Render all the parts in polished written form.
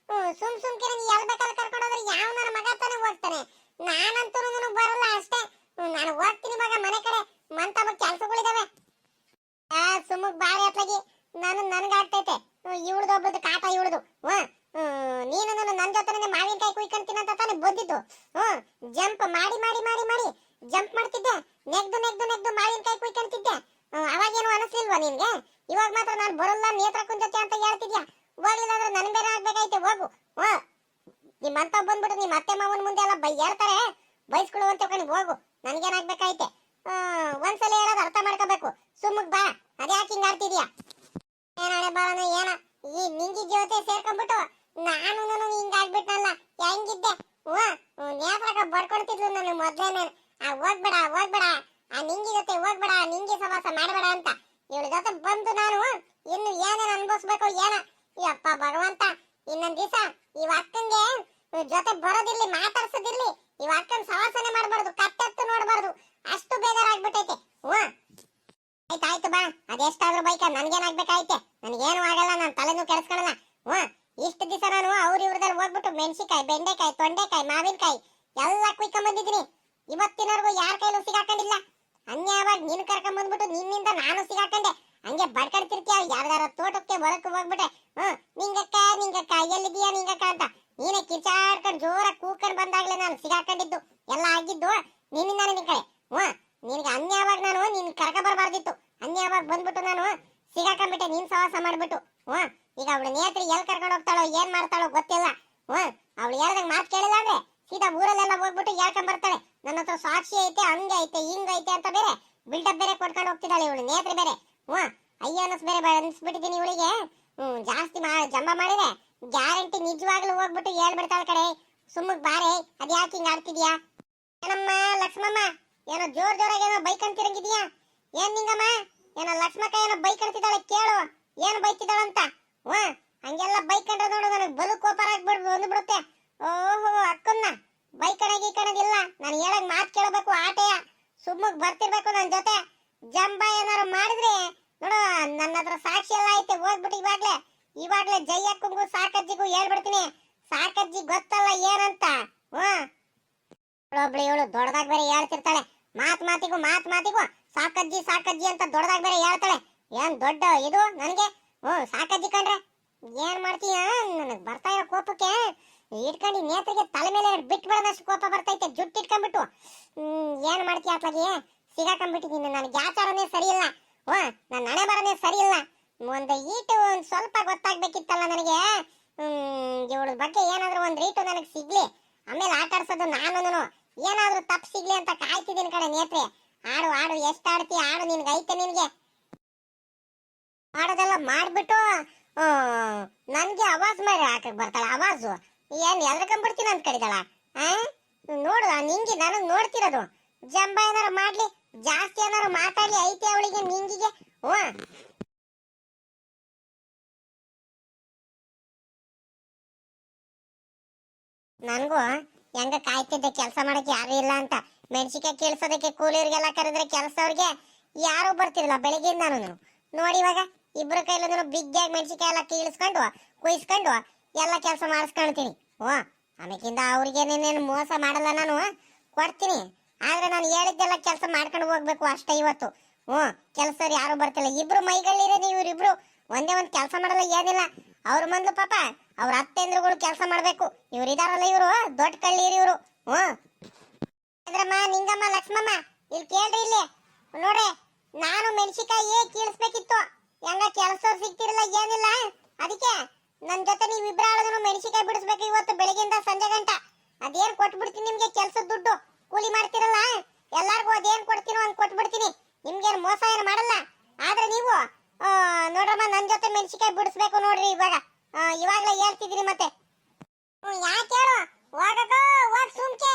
ಸುಮ್ಕಿರ ನೀ ಎಲ್ ಬೇಕಲ್ಲ ಕರ್ಕೊಂಡೋದ್ರೆ ಯಾವ ನನ್ನ ಮಗ ತಾನೇ ಹೋಗ್ತಾನೆ. ನಾನಂತೂ ಬರಲ್ಲ ಅಷ್ಟೇ. ನಾನು ಹೋಗ್ತೀನಿ ಮಗ ಮನೆ ಕಡೆ. ಮಂತವ ಕೆಲ್ಸಗಳಿದಾವೆ. ಸುಮ್ಮಗ್ ಬಾರಿ ಅತ್ಲಾಗಿ ನನ್ಗಾಗ್ತೈತೆ ಇವಳ್ದೊಬ್ಬದು ಕಾಟ ಇವಳ್ದು. ನೀನು ನನ್ನ ಜೊತೆ ಮಾವಿನಕಾಯಿ ಕುಯ್ಕೊಂತೀನಿ ಅಂತ ತಾನೇ ಬಂದಿದ್ದು. ಜಂಪ್ ಮಾಡಿ ಮಾಡಿ ಮಾಡಿ ಮಾಡಿ ಜಂಪ್ ಮಾಡ್ತಿದ್ದೆ. ನೆಗ್ದು ನೆಗ್ದು ನೆಗ್ದು ಮಾವಿನಕಾಯಿ ಕುಯ್ಕೊಂತಿದ್ದೆ. ಅವಾಗೇನು ಅನಿಸ್ಲಿಲ್ವಾ ನಿನ್ಗೆ? ಇವಾಗ ಮಾತ್ರ ನಾನು ಬರಲ್ಲ ನೇತ್ರಕ್ಕನ್ ಜೊತೆ ಅಂತ ಹೇಳ್ತಿದ್ಯಾ. ಹೋಗ್ಲಿಲ್ಲ ಅಂದ್ರೆ ನನ್ ಬೇರೆ ಆಗ್ಬೇಕಾಯ್ತೆ. ಹೋಗು. ನಿಮ್ಮಂತ ಬಂದ್ಬಿಟ್ಟು ನಿಮ್ಮ ಅತ್ತೆ ಮಾವನ ಮುಂದೆ ಎಲ್ಲ ಹೇಳ್ತಾರೆ, ಬೈಸ್ಕೊಳ್ಳುವಂತ ಹೋಗು. ನನ್ಗೇನಾಗ್ಬೇಕಾಯ್ತೆ? ಒಂದ್ಸಲ ಹೇಳೋದು ಅರ್ಥ ಮಾಡ್ಕೋಬೇಕು. ಸುಮ್ಮಗ್ ಬಾ. ಅದ್ಯಾಕೆ ಹಿಂಗ್ ಆಡ್ತಿದ್ಯಾ? ಏನಾಳೆ ಬಾಳನು ಏನ ಈ ನಿಂಗಿ ಜೊತೆ ಸೇರ್ಕೊಂಡ್ಬಿಟ್ಟು ನಾನು ಹಿಂಗಾಗ್ಬಿಟ್ನಲ್ಲ. ಹೆಂಗಿದ್ದೆ? ನೇತ್ರಕ್ಕ ಬಡ್ಕೊಡ್ತಿದ್ಲು ನಾನು ಮೊದ್ಲೇನೆ. ಹೋಗ್ಬೇಡ ಹೋಗ್ಬೇಡ, ಆ ನಿಂಗಿ ಜೊತೆ ಹೋಗ್ಬೇಡ, ನಿಂಗಿ ಸವಾಸ ಮಾಡಬೇಡ ಅಂತ. ಇವಳ ಜೊತೆ ಬಂದು ನಾನು ಇನ್ನು ಏನೇನು ಅನ್ಭವಿಸ್ಬೇಕು ಏನ. ಯಪ್ಪ ಭಗವಂತ, ಇನ್ನೊಂದ್ ದಿವಸ ಇವ ಅಕ್ಕಂಗೆ ಜೊತೆ ಬರೋದಿರ್ಲಿ, ಮಾತಾಡ್ಸೋದಿರ್ಲಿ, ಇವ ಅಕ್ಕನ್ ಸವಾಸನೆ ಮಾಡ್ಬಾರ್ದು, ಕತ್ತೆತ್ತು ನೋಡ್ಬಾರ್ದು. ಅಷ್ಟು ಬೇಜಾರಾಗ್ಬಿಟ್ಟೈತೆ. ಆಯ್ತಾಯ್ತು ಬಾ. ಅದೆಷ್ಟಾದ್ರೂ ಬೈಕ ನನ್ಗೇನಾಗ್ಬೇಕಾಯ್ತೆ? ನನ್ಗೇನು ಆಗಲ್ಲ, ನಾನು ತಲೆನೂ ಕೆಡಿಸ್ಕೊಳಲ್ಲ. ಇಷ್ಟು ದಿವಸ ನಾನು ಅವ್ರ ಇವ್ರದಲ್ಲಿ ಹೋಗ್ಬಿಟ್ಟು ಮೆಣಸಿಕಾಯಿ, ಬೆಂಡೆಕಾಯಿ, ತೊಂಡೆಕಾಯಿ, ಮಾವಿನಕಾಯಿ ಎಲ್ಲ ಕುಯ್ಕೊಂಬಂದಿದ್ದೀನಿ. ಇವತ್ತಿನವರೆಗೂ ಯಾರ ಕೈಲೂ ಸಿಗಾಕೊಂಡಿಲ್ಲ. ಅನ್ಯಾವಾಗ ನೀನು ಕರ್ಕೊಂಬಂದ್ಬಿಟ್ಟು ನಿನ್ನಿಂದ ನಾನು ಸಿಗಾಕೊಂಡೆ. ಹಂಗೆ ಬಡ್ಕಡ್ತಿರ್ತೀಯ ಯಾವ್ದಾರ ತೋಟಕ್ಕೆ ಹೊರಕ್ಕೆ ಹೋಗ್ಬಿಟ್ಟೆ. ನಿಂಗಕ್ಕ ಎಲ್ಲಿದೀಯಾ ನಿಂಗಕ್ಕ ಅಂತ ನೀನೇ ಕಿರ್ಚಾಡ್ಕೊಂಡು ಜೋರ ಕೂಕೊಂಡು ಬಂದಾಗ್ಲೇ ನಾನು ಸಿಗಾಕೊಂಡಿದ್ದು. ಎಲ್ಲ ಆಗಿದ್ದು ನಿನ್ನಿಂದಾನೆ. ನಿನ್ ಕಡೆ ನಿನ್ಗೆ ಅನ್ಯಾವಾಗ ನಾನು ನಿನ್ ಕರ್ಕ ಬರಬಾರ್ದಿತ್ತು. ಅನ್ಯಾವಾಗ ಬಂದ್ಬಿಟ್ಟು ನಾನು ಸಿಗಾಕೊಂಡ್ಬಿಟ್ಟೆ ನೀನ್ ಸವಾಸ ಮಾಡ್ಬಿಟ್ಟು. ಈಗ ಅವಳು ನೇತ್ರಿ ಎಲ್ಲಿ ಕರ್ಕೊಂಡು ಹೋಗ್ತಾಳೋ ಏನ್ ಮಾಡ್ತಾಳೋ ಗೊತ್ತಿಲ್ಲ. ಅವಳು ಹೇಳ್ದಂಗ್ ಮಾತು ಕೇಳಿಲ್ಲ ಅಂದ್ರೆ ಸೀದಾ ಊರಲ್ಲೆಲ್ಲ ಹೋಗ್ಬಿಟ್ಟು ಹೇಳ್ಕೊಂಡ್ ಬರ್ತಾಳೆ. ನನ್ನ ಹತ್ರ ಸಾಕ್ಷಿ ಐತೆ, ಹಂಗ ಐತೆ, ಹಿಂಗ ಐತೆ ಅಂತ ಬೇರೆ ಬಿಲ್ಡಪ್ ಬೇರೆ ಕೊಟ್ಕೊಂಡು ಹೋಗ್ತಿದ್ದಾಳೆ ಇವಳು ನೇತ್ರಿ ಬೇರೆ. ಅಯ್ಯೋ ಅನ್ನಸ್ ಬೇರೆ ಅನ್ಸ್ಬಿಟ್ಟಿದ್ದೀನಿ ಇವಳಿಗೆ. ಜಾಸ್ತಿ ಜಂಬ ಮಾಡಿದ್ರೆ ಗ್ಯಾರಂಟಿ ನಿಜವಾಗ್ಲೂ ಹೋಗ್ಬಿಟ್ಟು ಹೇಳ್ಬಿಡ್ತಾಳ ಕಡೆ. ಸುಮ್ಮಗ್ ಬಾರೆ. ಅದ್ಯಾಕೆ ಹಿಂಗ ಆಡ್ತಿದ್ಯಾ? ಏನಮ್ಮ ಲಕ್ಷ್ಮಮ್ಮ, ಏನೋ ಜೋರಾಗಿ ಏನೋ ಬೈಕ್ ಅಂತಿರಂಗಿದ್ಯಾ? ಏನ್ ನಿಂಗಮ್ಮ? ಏನೋ ಲಕ್ಷ್ಮಕ್ಕ ಏನೋ ಬೈಕ್ ಅಂತಿದ್ದಾಳೆ, ಕೇಳು ಏನು ಬೈತಿದ್ದಾಳಂತ. ಹಂಗೆಲ್ಲ ಬೈಕ್ ಕಂಡ್ರೆ ನೋಡು ನನಗೆ ಬಲು ಕೋಪರ ಬಂದ್ಬಿಡುತ್ತೆ. ಓಹೋ ಅಕ್ಕನ್ನ ಬೈಕ್ ಕಣದಿಲ್ಲ, ನಾನು ಹೇಳಕ್ ಮಾತು ಕೇಳಬೇಕು. ಆಟೆಯ ಸುಮ್ಮಗ್ ಬರ್ತಿರ್ಬೇಕು ನನ್ನ ಜೊತೆ. ಜಂಬ ಏನಾರು ಮಾಡಿದ್ರೆ ನೋಡು, ನನ್ನ ಹತ್ರ ಸಾಕ್ಷಿ ಎಲ್ಲ ಐತೆ. ಹೋಗ್ಬಿಟ್ಟು ಇವಾಗ್ಲೇ ಜೈ ಅಕ್ಕಂಗೂ ಸಾಕಜ್ಜಿಗೂ ಹೇಳ್ಬಿಡ್ತೀನಿ. ಸಾಕಜ್ಜಿ ಗೊತ್ತಲ್ಲ ಏನಂತ. ಒಬ್ಳು ಇವಳು ದೊಡ್ಡದಾಗ ಬೇರೆ ಹೇಳ್ತಿರ್ತಾಳೆ. ಮಾತಿಗೂ ಸಾಕಜ್ಜಿ ಅಂತ ದೊಡ್ಡದಾಗ ಬೇರೆ ಹೇಳ್ತಾಳೆ. ಏನ್ ದೊಡ್ಡ ಇದು ನನಗೆ. ಸಾಕಜ್ಜಿ ಕಂಡ್ರೆ ಏನ್ ಮಾಡ್ತೀಯ? ನನಗ್ ಬರ್ತಾ ಇರೋ ಕೋಪಕ್ಕೆ ಇಟ್ಕೊಂಡು ನೇತ್ರಿಗೆ ತಲೆ ಮೇಲೆ ಬಿಟ್ಬಿಡೋದಷ್ಟು ಕೋಪ ಬರ್ತೈತೆ. ಜುಟ್ಟು ಇಟ್ಕೊಂಡ್ಬಿಟ್ಟು ಏನ್ ಮಾಡ್ತೀಯ ಅತ್ಲಾಗಿ ಸಿಗಾಕೊಂಡ್ಬಿಟ್ಟಿದ್ದೀನಿ. ನನಗೆ ಆಚಾರನೇ ಸರಿ ಇಲ್ಲ. ನನ್ನ ಹಣೆ ಬರನೇ ಸರಿ ಇಲ್ಲ. ಒಂದ್ ಸ್ವಲ್ಪ ಗೊತ್ತಾಗ್ಬೇಕಿತ್ತಲ್ಲ ನನಗೆ. ಇವಳ ಬಗ್ಗೆ ಏನಾದ್ರು ಒಂದ್ ರೀಟು ನನಗೆ ಸಿಗ್ಲಿ, ಆಮೇಲೆ ಆಟ ಆಡ್ಸೋದು. ನಾನು ಏನಾದ್ರೂ ತಪ್ಪು ಸಿಗ್ಲಿ ಅಂತ ಕಾಯ್ತಿದ್ದೀನಿ ಕಡೆ ನೇತ್ರಿ. ಆಡು ಎಷ್ಟು ಆಡ್ತೀಯ ಆಡು, ನಿನ್ಗೈತೆ ನಿನ್ಗೆ. ಆಡೋದೆಲ್ಲ ಮಾಡ್ಬಿಟ್ಟು ನನ್ಗೆ ಅವಾಜ್ ಮಾಡಿ ಹಾಕಕ್ ಬರ್ತಾಳ. ಅವಾಜು ಏನ್ ಎದ್ರಕೊಂಡ್ಬಿಡ್ತೀನಿ ಅಂತ ಕಡಿದಾಳ. ನೋಡು ನಿಂಗಿ ನನಗ್ ನೋಡ್ತಿರೋದು. ಜಂಬ ಏನಾರು ಮಾಡ್ಲಿ, ಜಾಸ್ತಿ ಏನಾರು ಮಾತಾಡ್ಲಿ ಐತೆ ಅವಳಿಗೆ ನಿಂಗಿಗೆ. ನನ್ಗೂ ಹೆಂಗ ಕಾಯ್ತಿದ್ದೆ ಕೆಲಸ ಮಾಡಕ್ ಯಾರು ಇಲ್ಲ ಅಂತ. ಮೆಣಸಿಕಾಯಿ ಕೀಳ್ಸೋದಕ್ಕೆ ಕೂಲಿಯವ್ರಿಗೆಲ್ಲ ಕರೆದ್ರೆ ಕೆಲಸವ್ರಿಗೆ ಯಾರು ಬರ್ತಿರಲ್ಲ ಬೆಳಿಗ್ಗೆ. ನಾನು ನೋಡಿ ಇವಾಗ ಇಬ್ರು ಕೈಲೂ ಬಿಗ್ಗಾಗಿ ಮೆಣಸಿಕಾಯಿ ಎಲ್ಲ ಕೀಳಿಸ್ಕೊಂಡು ಕುಯ್ಸ್ಕೊಂಡು ಎಲ್ಲ ಕೆಲಸ ಮಾಡಿಸ್ಕೊಳ್ತೀನಿ. ಆಮೇಕಿಂದ ಅವ್ರಿಗೇನೇನೇನು ಮೋಸ ಮಾಡಲ್ಲ, ನಾನು ಕೊಡ್ತೀನಿ. ಆದ್ರೆ ನಾನು ಹೇಳಿದ್ದೆಲ್ಲ ಕೆಲಸ ಮಾಡ್ಕೊಂಡು ಹೋಗ್ಬೇಕು ಅಷ್ಟೇ ಇವತ್ತು. ಕೆಲಸವ್ರು ಯಾರು ಬರ್ತಿಲ್ಲ. ಇಬ್ರು ಮೈಗಳಿರೋದು ಇವ್ರಿಬ್ರು ಒಂದೇ ಒಂದ್ ಕೆಲಸ ಮಾಡಲ್ಲ ಏನಿಲ್ಲ. ಅವ್ರ ಮೊದ್ಲು ಪಾಪ ಅವ್ರ ಅತ್ತೆಂದ್ರುಗಳು ಕೆಲಸ ಮಾಡ್ಬೇಕು. ಇವ್ರು ಇದಾರಲ್ಲ, ಇವ್ರು ದೊಡ್ಡ ಕಳ್ಳೀರಿ ಇವ್ರು. ನಿಂಗಮ್ಮ ಲಕ್ಷ್ಮಮ್ಮ ಇಲ್ಲಿ ಕೇಳ್ರಿ, ಇಲ್ಲಿ ನೋಡ್ರಿ. ನಾನು ಮೆಣಸಿಕಾಯಿ ಕೀಳಿಸ್ಬೇಕಿತ್ತು, ಹೆಂಗ ಕೆಲಸವ್ರು ಸಿಗ್ತಿರಲ್ಲ ಏನಿಲ್ಲ. ಅದಕ್ಕೆ ನನ್ ಜೊತೆ ನೀವ್ ಇಬ್ರಾಳದ್ರು ಮೆಣಸಿಕಾಯಿ ಬಿಡಿಸ್ಬೇಕು ಇವತ್ತು ಬೆಳಗಿಂದ ಸಂಜೆ ಗಂಟ. ಅದೇನ್ ಕೊಟ್ಬಿಡ್ತೀನಿ ನಿಮ್ಗೆ ಕೆಲ್ಸದ ದುಡ್ಡು. ಕೂಲಿ ಮಾಡ್ತಿರಲ್ಲ ಎಲ್ಲಾರ್ಗು ಅದೇನ್ ಕೊಡ್ತೀನೋ ಹಂಗ್ ಕೊಟ್ಬಿಡ್ತೀನಿ. ನಿಮ್ಗೇನ್ ಮೋಸ ಏನು ಮಾಡಲ್ಲ. ಆದ್ರೆ ನೀವು ನೋಡ್ರಮ್ಮ ನನ್ ಜೊತೆ ಮೆಣಸಿಕಾಯಿ ಬಿಡಿಸ್ಬೇಕು ನೋಡ್ರಿ. ಇವಾಗ್ಲೇ ಹೇಳ್ತಿದ್ದೀನಿ ಮತ್ತೆ. ಯಾಕೆ ಹೇಳು? ಹೋಗ್ ಸುಮ್ಕೆ.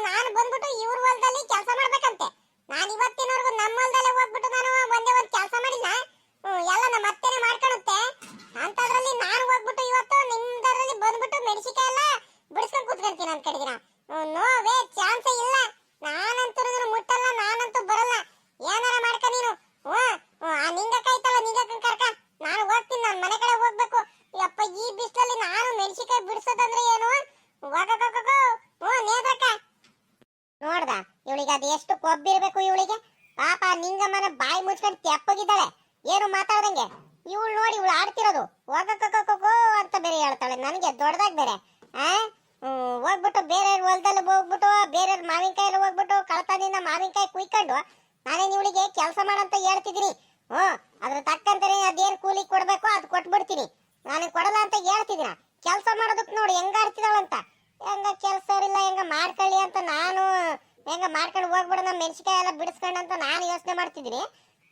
ನಾನು ಬಂದ್ಬಿಟ್ಟು ಇವ್ರ ಹೊಲದಲ್ಲಿ ಕೆಲಸ ಮಾಡ್ಬೇಕಂತೆ. ನಾನು ಇವತ್ತಿನವರೆಗೂ ನಮ್ಮ ಹೊಲದಲ್ಲೇ ಹೋಗ್ಬಿಟ್ಟು ನಾನು ಒಂದೇ ಒಂದ್ ಕೆಲಸ ಮಾಡಿಲ್ಲ. ಎಲ್ಲ ನಮ್ಮ ಅತ್ತೆನೇ ಮಾಡ್ಕೊಳುತ್ತೆ. ಅಂತದ್ರಲ್ಲಿ ನಾನು ಹೋಗ್ಬಿಟ್ಟು ಇವತ್ತು ನಿಮ್ದರಲ್ಲಿ ಬಂದ್ಬಿಟ್ಟು ಮೆಣಸಿಕಾಯಿ ಎಲ್ಲ ಬಿಡಿಸ್ಕೊಂಡು ಕೂತ್ಕೊಂತೀನಿ ಅಂತ ಕಡಿದಿನ. ನೋವೇ ಚಾನ್ಸೇ ಇಲ್ಲ. ನಾನಂತೂ ಮುಟ್ಟಲ್ಲ, ನಾನಂತೂ ಬರಲ್ಲ. ಏನಾರ ಮಾಡ್ಕ ನೀನು. ನಿಂಗಕ್ಕ ಐತಲ್ಲ, ನಿಂಗಕ್ಕ ಕರ್ಕ. ನಾನು ಹೋಗ್ತೀನಿ, ನಾನು ಮನೆ ಕಡೆ ಹೋಗ್ಬೇಕು. ಯಪ್ಪ ಈ ಬಿಸಿಲಲ್ಲಿ ನಾನು ಮೆಣಸಿನಕಾಯಿ ಬಿಡಿಸೋದಂದ್ರೆ ಏನು? ಹೋಗೋ ಓ ನೇತ್ರಕ್ಕ ನೋಡ್ದ ಇವಳಿಗೆ ಅದು ಎಷ್ಟು ಕೊಬ್ಬಿರ್ಬೇಕು ಇವಳಿಗೆ. ಪಾಪ ನಿಂಗಮ್ಮನ ಬಾಯಿ ಮುಚ್ಕೊಂಡು ತೆಪ್ಪಗಿದ್ದಾಳೆ, ಏನು ಮಾತಾಡ್ದಂಗೆ. ಇವಳು ನೋಡಿ ಇವಳು ಆಡ್ತಿರೋದು ಹೋಗೋ ಅಂತ ಬೇರೆ ಹೇಳ್ತಾಳೆ ನನಗೆ ದೊಡ್ಡದಾಗ ಬೇರೆ. ಹೋಗ್ಬಿಟ್ಟು ಬೇರೆ ಹೊಲದಲ್ಲಿ ಹೋಗ್ಬಿಟ್ಟು ಬೇರೆ ಮಾವಿನಕಾಯಲ್ಲಿ ಹೋಗ್ಬಿಟ್ಟು ಕಳತದಿಂದ ಮಾವಿನಕಾಯಿ ಕುಯ್ಕೊಂಡು ನಾನೇನು ಇವಳಿಗೆ ಕೆಲಸ ಮಾಡಂತ ಹೇಳ್ತಿದ್ದೀನಿ. ಅದ್ರ ತಕ್ಕಂತೆ ಅದೇನು ಕೂಲಿ ಕೊಡ್ಬೇಕು ಅದು ಕೊಟ್ಬಿಡ್ತೀನಿ. ನಾನು ಕೊಡಲ್ಲ ಅಂತ ಹೇಳ್ತಿದ್ದೀನ. ಕೆಲಸ ಮಾಡೋದಕ್ಕೆ ನೋಡಿ ಹೆಂಗ ಆಡ್ತಿದ್ದಾಳಂತ. ಹೆಂಗ ಕೆಲಸ ಇಲ್ಲ ಹೆಂಗ ಮಾಡ್ಕೊಳ್ಳಿ ಅಂತ ನಾನು ಹೆಂಗ ಮಾಡ್ಕೊಂಡು ಹೋಗ್ಬಿಡೋಣ ಮೆಣಸಿಕಾಯಿ ಎಲ್ಲ ಬಿಡಿಸ್ಕೊಂಡು ಅಂತ ನಾನು ಯೋಚನೆ ಮಾಡ್ತಿದ್ದೀನಿ.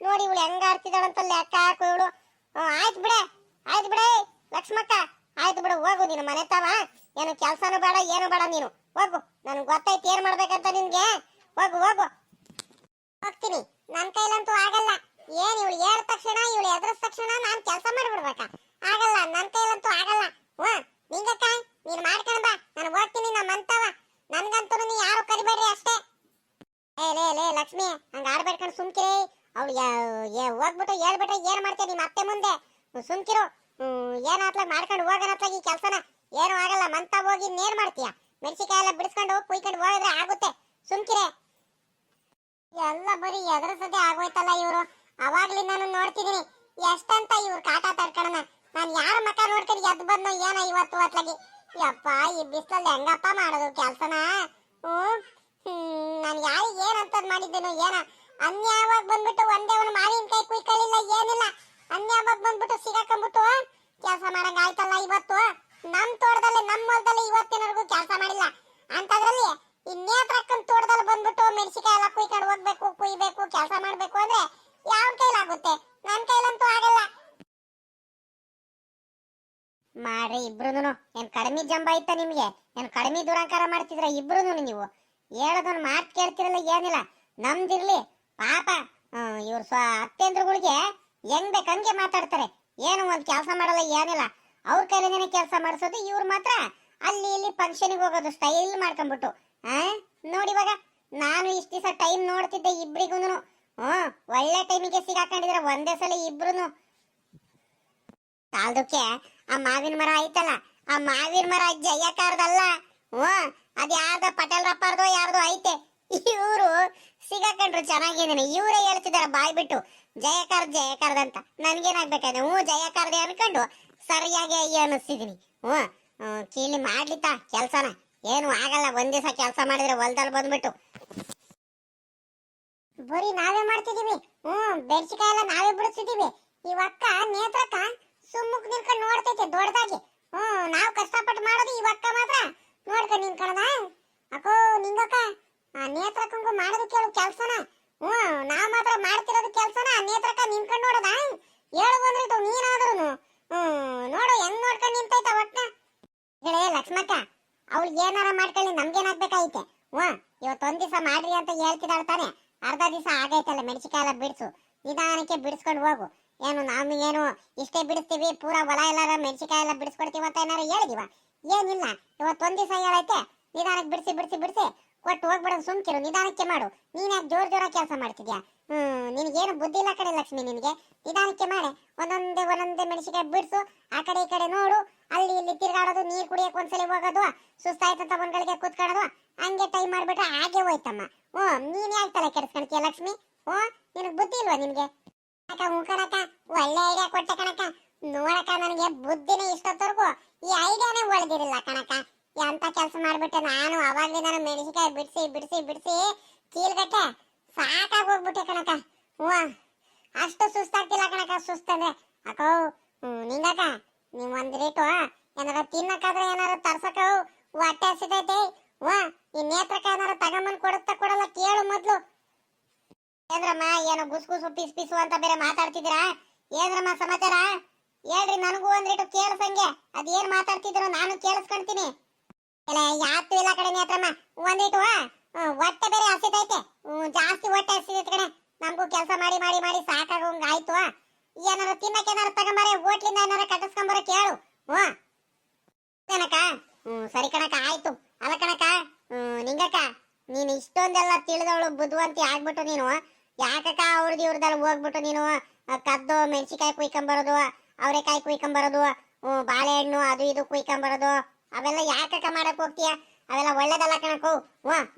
ನೋಡಿ ಇವಳು ಹೆಂಗ ಆಡ್ತಿದ್ದಾಳಂತ ಲೆಕ್ಕ ಹಾಕು ಇವಳು. ಆಯ್ತು ಬಿಡೆ ಲಕ್ಷ್ಮಕ್ಕ, ಆಯ್ತು ಬಿಡು ಹೋಗು ನೀನು ಮನೆ ತಾವ. ಏನು ಕೆಲಸನೂ ಬೇಡ ಏನು ಬೇಡ, ನೀನು ಹೋಗು. ನನ್ಗೆ ಗೊತ್ತಾಯ್ತು ಏನ್ ಮಾಡ್ಬೇಕಂತ ನಿನ್ಗೆ. ಹೋಗು ಹೋಗ್ತೀನಿ. ನನ್ನ ಕೈಲಂತೂ ಆಗಲ್ಲ. ಏನ್ ಇವಳು ಹೇಳಿದ ತಕ್ಷಣ ಇವಳು ಎದುರಿದ ತಕ್ಷಣ ನಾನು ಕೆಲಸ ಮಾಡಿಬಿಡ್ಬೇಕಾ? ಆಗಲ್ಲ, ನನ್ನ ಕೈಲಂತೂ ಆಗಲ್ಲ. ನಿಂಗಕ್ಕ ನೀನ್ ಮಾಡ್ಕೊಂಡ್ ಬಾ, ನಾನು ಹೋಗ್ತೀನಿ ನಮ್ಮ ಅಂತವ. ನನ್ಗಂತೂ ನೀ ಯಾರು ಕರಿಬೇಡ್ರಿ ಅಷ್ಟೇ. ಲೇ ಲಕ್ಷ್ಮಿ, ಹಂಗ ಆಡ್ಬೇಡ್ಕೊಂಡು ಸುಮ್ಕಿರಿ. ಅವಳು ಹೋಗ್ಬಿಟ್ಟು ಹೇಳ್ಬಿಟ್ರೆ ಏನ್ ಮಾಡ್ತೀಯ ನಿಮ್ಮ ಅತ್ತೆ ಮುಂದೆ? ಸುಮ್ಕಿರು. ಏನಾತ್ಲಾಗ ಮಾಡ್ಕೊಂಡು ಹೋಗೋಣತ್ಲಾಗ ಈ ಕೆಲಸನ. ಏನು ಆಗಲ್ಲ, ಮಂತ ಹೋಗಿ ನೇರ್ ಮಾಡ್ತೀಯ. ಮೆಣಸಿಕಾಯಿ ಎಲ್ಲ ಬಿಡಿಸ್ಕೊಂಡು ಕುಯ್ಕೊಂಡು ಹೋಗಿದ್ರೆ ಆಗುತ್ತೆ. ಸುಮ್ಕಿರೆ. ಎಲ್ಲ ಬರೀ ಎದುರಿಸದೆ ಆಗೋಯ್ತಲ್ಲ ಇವರು. ಅವಾಗ್ಲಿ ನಾನು ನೋಡ್ತಿದ್ದೀನಿ ಎಷ್ಟಂತ ಇವ್ರು ಕಾಟ ತಡ್ಕೊಳ್ಳೋಣ. ನಾನು ಯಾರ ಮಕ್ಕ ನೋಡ್ಕೊಂಡು ಎದ್ದು ಬಂದು ಏನೋ ಇವತ್ತು ಹೊತ್ಲಾಗಿ. ಯಪ್ಪ ಈ ಬಿಸಿಲಲ್ಲಿ ಹೆಂಗಪ್ಪ ಮಾಡೋದು ಕೆಲಸನ? ನಾನು ಯಾರಿಗೆ ಏನಂತದ್ ಮಾಡಿದ್ದೇನು ಏನ? ಅನ್ಯಾವಾಗ ಬಂದ್ಬಿಟ್ಟು ಒಂದೇ ಒಂದು ಮಾವಿನಕಾಯಿ ಕುಯ್ಕೊಳ್ಳಿಲ್ಲ ಏನಿಲ್ಲ. ಅನ್ಯಾವಾಗ ಬಂದ್ಬಿಟ್ಟು ಸಿಗಾಕೊಂಡ್ಬಿಟ್ಟು ಕೆಲಸ ಮಾಡಂಗ ಆಯ್ತಲ್ಲ ಇವತ್ತು. ನಮ್ ತೋಟದಲ್ಲಿ ನಮ್ಮ ಹೊಲದಲ್ಲಿ ಇವತ್ತಿನವರೆಗೂ ಕೆಲಸ ಮಾಡಿಲ್ಲ ಅಂತದ್ರಲ್ಲಿ ಇನ್ನೇತ್ರಕ್ಕನ್ ತೋಟದಲ್ಲಿ ಬಂದ್ಬಿಟ್ಟು ಮೆಣಸಿಕಾಯಿ ಎಲ್ಲ ಕುಯ್ಕೊಂಡು ಹೋಗ್ಬೇಕು, ಕುಯ್ಬೇಕು, ಕೆಲಸ ಮಾಡ್ಬೇಕು ಅಂದ್ರೆ ಯಾವ ಕೈಲಾಗುತ್ತೆ? ನನ್ ಕೈಲಂತೂ ಆಗಲ್ಲ. ಮಾಡ್ರಿ ಇಬ್ರುನು. ಏನ್ ಕಡಿಮೆ ಜಂಬ ಐತ ನಿಮ್ಗೆ? ಏನ್ ಕಡಿಮೆ ದುರಂಕಾರ ಮಾಡ್ತಿದ್ರ ಇಬ್ರುನು? ನೀವು ಹೇಳೋದನ್ನ ಮಾತು ಕೇಳ್ತಿರಲ್ಲ ಏನಿಲ್ಲ. ನಮ್ದಿರ್ಲಿ ಪಾಪ. ಇವ್ರ ಅತ್ತೆಂದ್ರುಗಳಿಗೆ ಹೆಂಗ್ ಬೇಕಂಗೆ ಮಾತಾಡ್ತಾರೆ. ಏನು ಒಂದ್ ಕೆಲಸ ಮಾಡಲ್ಲ ಏನಿಲ್ಲ. ಅವ್ರ ಕೈಲೇನೆ ಕೆಲಸ ಮಾಡಿಸೋದು. ಇವ್ರು ಮಾತ್ರ ಅಲ್ಲಿ ಇಲ್ಲಿ ಫಂಕ್ಷನ್ಗೆ ಹೋಗೋದು ಸ್ಟೈಲ್ ಮಾಡ್ಕೊಂಡ್ಬಿಟ್ಟು. ನೋಡಿ ಇವಾಗ ನಾನು ಇಷ್ಟ ದಿವಸ ಟೈಮ್ ನೋಡ್ತಿದ್ದೆ ಇಬ್ರಿಗೂನು. ಒಳ್ಳೆ ಟೈಮಿಗೆ ಸಿಗಾಕೊಂಡಿದ್ರ ಒಂದೇ ಸಲ ಇಬ್ರುನು. ಸಾಲದಕ್ಕೆ ಆ ಮಾವಿನ ಮರ ಐತಲ್ಲ, ಆ ಮಾವಿನ ಮರ ಜಯಕಾರದಲ್ಲ. ಅದ್ ಯಾರ್ದ ಪಟೇಲ್ ರಪ್ಪಾರ್ದೋ ಯಾರ್ದೋ ಐತೆ. ಇವರು ಸಿಗಾಕೊಂಡ್ರು ಚೆನ್ನಾಗಿದ್ದೀನಿ. ಇವರೇ ಹೇಳ್ತಿದಾರ ಬಾಯ್ ಬಿಟ್ಟು ಜಯಕಾರ್ದಂತ. ನನ್ಗೇನಾಗ್ಬೇಕಾದ್ರೆ ಜಯಕಾರ್ದೆ ಅನ್ಕೊಂಡು ಸರಿಯಾಗಿ ಅನ್ನಿಸ್ತಿದೀನಿ. ಕೀಲಿ ಮಾಡ್ಲಿತ್ತ ಕೆಲ್ಸನ. ಏನು ಆಗಲ್ಲ, ಒಂದ್ ದಿವಸ ಕೆಲಸ ಮಾಡಿದ್ರೆ ಹೊಲದಲ್ಲಿ ಬಂದ್ಬಿಟ್ಟು ಬರೀ ನಾವೇ ಮಾಡ್ತಿದೀವಿ. ಬೆಡ್ಸಿಕಾಯಿ ಎಲ್ಲ ನಾವೇ ಬಿಡಿಸ್ತಿದೀವಿ. ಇವಕ್ಕ ನೇತ್ರಕ್ಕ ಸುಮ್ಮಕ್ ನಿಂತ್ಕೊಂಡು ನೋಡ್ತೈತೆ ದೊಡ್ಡದಾಗಿ. ನಾವು ಕಷ್ಟಪಟ್ಟು ಮಾಡೋದು, ಇವಕ್ಕ ಮಾತ್ರ ನೋಡ್ಕೊಂಡು ನಿಂತ್ಕೊಳ್ಳೋದ. ಅಕ್ಕೋ ನಿಂಗಕ್ಕ ನೇತ್ರಕ್ಕಂಗೂ ಮಾಡೋದು ಕೇಳು ಕೆಲ್ಸನ. ನಾವ್ ಮಾತ್ರ ಮಾಡ್ತಿರೋದು ಕೆಲ್ಸನ. ನೇತ್ರಕ್ಕ ನಿಂತ್ಕೊಂಡು ನೋಡೋದ? ಹೇಳು ಬಂದ್ರಿಟ್ಟು ನೀನಾದ್ರೂ ನೋಡು ಹೆಂಗ್ ನೋಡ್ಕೊಂಡು ನಿಂತೈತ ಒಟ್ನ. ಹೇಳೇ ಲಕ್ಷ್ಮಕ್ಕ, ಅವಳು ಏನಾರ ಮಾಡ್ಕೊಳ್ಳಿ, ನಮ್ಗೇನಾಗ್ಬೇಕಾಯ್ತೆ? ಇವತ್ತೊಂದ್ ದಿವಸ ಮಾಡ್ರಿ ಅಂತ ಹೇಳ್ತಿದ್ದಾಳ ತಾನೆ. ಅರ್ಧ ದಿವಸ ಆಗೈತಲ್ಲ, ಮೆಣಸಿಕಾಯಿ ಎಲ್ಲ ಬಿಡಿಸು. ನಿಧಾನಕ್ಕೆ ಬಿಡಿಸ್ಕೊಂಡು ಹೋಗು. ಏನು ನಮ್ಗೇನು ಇಷ್ಟೇ ಬಿಡಿಸ್ತೀವಿ ಪೂರಾ ಹೊಲ ಎಲ್ಲಾರ ಮೆಣಸಿಕಾಯಿ ಎಲ್ಲ ಬಿಡಿಸ್ಕೊಡ್ತೀವಿ ಅಂತ ಏನಾರು ಹೇಳಿದಿವ? ಏನಿಲ್ಲ. ಇವತ್ತೊಂದ್ ದಿವಸ ಹೇಳೈತೆ, ನಿಧಾನಕ್ಕೆ ಬಿಡಿಸಿ ಕೊಟ್ಟು ಹೋಗ್ಬಿಡೋದು. ಸುಮ್ಕಿರು, ನಿಧಾನಕ್ಕೆ ಮಾಡು. ನೀನ್ ಯಾಕೆ ಜೋರಾಗಿ ಕೆಲಸ ಮಾಡ್ತಿದ್ಯಾ? ನಿನಗೇನು ಬುದ್ಧಿ ಇಲ್ಲ ಕಡೆ ಲಕ್ಷ್ಮಿ. ನಿನಗೆ ನಿಧಾನಕ್ಕೆ ಮಾಡೆ. ಒಂದೊಂದೇ ಮೆಣಸಿಕಾಯಿ ಬಿಡಿಸು. ಆ ಕಡೆ ಈ ಕಡೆ ನೋಡು. ಅಲ್ಲಿ ಇಲ್ಲಿ ತಿರ್ಗಾಡೋದು, ನೀರ್ ಕುಡಿಯಕ್ ಒಂದ್ಸಲಿ ಹೋಗೋದು, ಸುಸ್ತಾಯ್ತಂತ ಒಂದ್ಗಳಿಗೆ ಕೂತ್ಕೊಳ್ಳೋದು, ಹಂಗೆ ಟೈಮ್ ಮಾಡ್ಬಿಟ್ರೆ ಹಾಗೆ ಹೋಯ್ತಮ್ಮ. ನೀನ್ ಯಾಕೆ ತಲೆ ಕೆಡಿಸ್ಕೊಳ್ತೀಯ ಲಕ್ಷ್ಮಿ? ನಿನಗ್ ಬುದ್ಧಿ ಇಲ್ವಾ ನಿನ್ಗೆ? ಕಣಕ ಒಳ್ಳೆ ಐಡಿಯಾ ಕೊಟ್ಟೆ ಕಣಕ. ನೋಡಕ ನನಗೆ ಬುದ್ಧಿನೇ ಇಷ್ಟೊತ್ತವರೆಗೂ ಈ ಐಡಿಯಾನೇ ಒಳ್ದಿರಿಲ್ಲ ಕಣಕ. ಎಂತ ಕೆಲಸ ಮಾಡ್ಬಿಟ್ಟೆ ನಾನು. ಅವಾಗ್ಲೇ ನಾನು ಮೆಣಸಿಕಾಯಿ ಬಿಡಿಸಿ ಕೀಲ್ಗಟ್ಟೆ ಸಾಕಾಗಿ ಹೋಗ್ಬಿಟ್ಟೆ ಕಣಕ. ಅಷ್ಟು ಸುಸ್ತಾಗ್ತಿಲ್ಲ ಕಣಕ. ಸುಸ್ತಂದ್ರೆ ಅಕ್ಕೋ ನಿಂಗಕ್ಕ, ನೀವ್ ಒಂದ್ ರೇಟು ಏನಾರ ತಿನ್ನಕ್ಕಾದ್ರೆ ಏನಾರ ತರ್ಸಕ ಹೊಟ್ಟೆ ಹಸಿತೈತೆ. ಈ ನೇತ್ರಕ್ಕ ಏನಾರ ತಗೊಂಬಂದ್ ಕೊಡಲ್ಲ ಕೇಳು ಮೊದ್ಲು. ಏನ್ರಮ್ಮ ಏನೋ ಗುಸ್ಗುಸು ಪಿಸು ಅಂತ ಬೇರೆ ಮಾತಾಡ್ತಿದ್ದೀರಾ? ಏನ್ರಮ್ಮ ಸಮಾಚಾರ ಹೇಳ್ರಿ. ನನಗೂ ಒಂದ್ ರೇಟು ಕೇಳಿಸಂಗೆ. ಅದೇನ್ ಮಾತಾಡ್ತಿದ್ರು ನಾನು ಕೇಳಿಸ್ಕೊಂತೀನಿ. ಯಾತು ಇಲ್ಲ ಕಡೆ ನೇತ್ರಮ್ಮ. ಒಂದಿಟ್ಟು ಹೊಟ್ಟೆ ಬೇರೆ ಹಸಿತೈತೆ, ಜಾಸ್ತಿ ಹೊಟ್ಟೆ ಹಸಿತೈತೆ ಕಡೆ. ನಮಗೂ ಕೆಲಸ ಮಾಡಿ ಸಾಕಾಗೋಂಗ ಆಯ್ತು. ಏನಾರ ತಿನ್ನಕ್ಕೆ ಏನಾರ ತಗೊಂಬಾರೆ, ಹೋಟ್ಲಿಂದ ಏನಾರ ಕಟ್ಟಿಸ್ಕೊಂಬರ ಕೇಳು. ಕಣಕ ಸರಿ ಕಣಕ, ಆಯ್ತು. ಅಲ್ಲ ಕಣಕ ನಿಂಗಕ್ಕ, ನೀನು ಇಷ್ಟೊಂದೆಲ್ಲ ತಿಳಿದವಳು ಬುದ್ಧಿವಂತಿ ಆಗ್ಬಿಟ್ಟು ನೀನು ಯಾಕಕ್ಕ ಅವ್ರದ್ದು ಇವ್ರದೆಲ್ಲ ಹೋಗ್ಬಿಟ್ಟು ನೀನು ಕದ್ದು ಮೆಣಸಿಕಾಯಿ ಕುಯ್ಕೊಂಬರೋದು, ಅವರೆಕಾಯಿ ಕುಯ್ಕೊಂಬರೋದು, ಬಾಳೆಹಣ್ಣು ಅದು ಇದು ಕುಯ್ಕೊಂಬರೋದು, ಅವೆಲ್ಲ ಯಾಕಕ್ಕ ಮಾಡಕ್ ಹೋಗ್ತೀಯ? ಅವೆಲ್ಲ ಒಳ್ಳೇದಲ್ಲ ಕಣಕು.